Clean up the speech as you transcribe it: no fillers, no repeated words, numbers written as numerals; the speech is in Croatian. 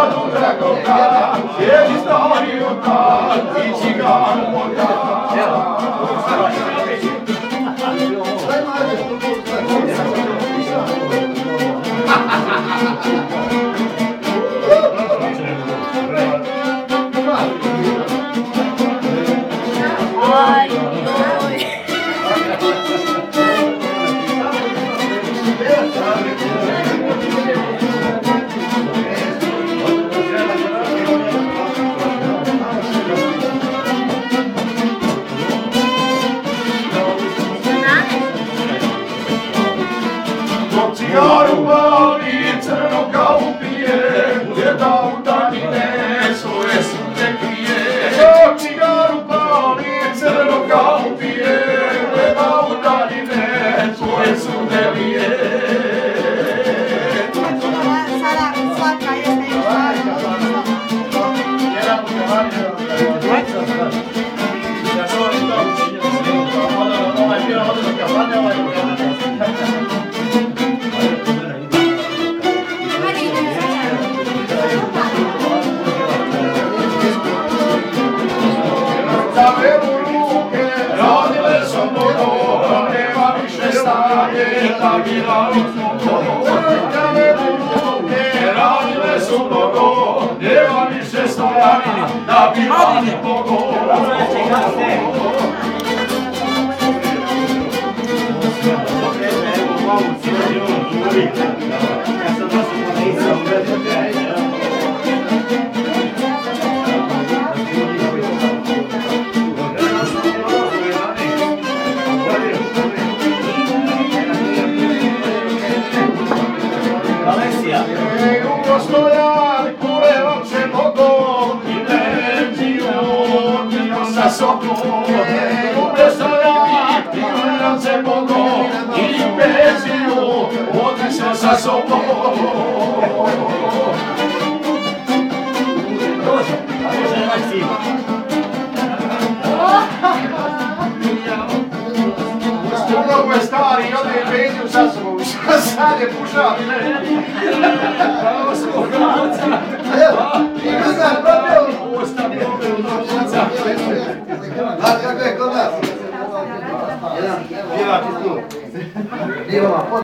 Ciganu dragoga, sjedi stari otak i ciganu otak. Cigaru pali, crno kao pije, gleda u daljine, svoje sunce krije. Cigaru pali, crno kao pije, gleda u daljine, svoje sunce krije. Sada svaka jeste još Da bila radile su mnogo, nema više stojanja, da bila mnogo. Sa sobom. Mnogo je stari, ode je penju sa sobom, sad je pušao.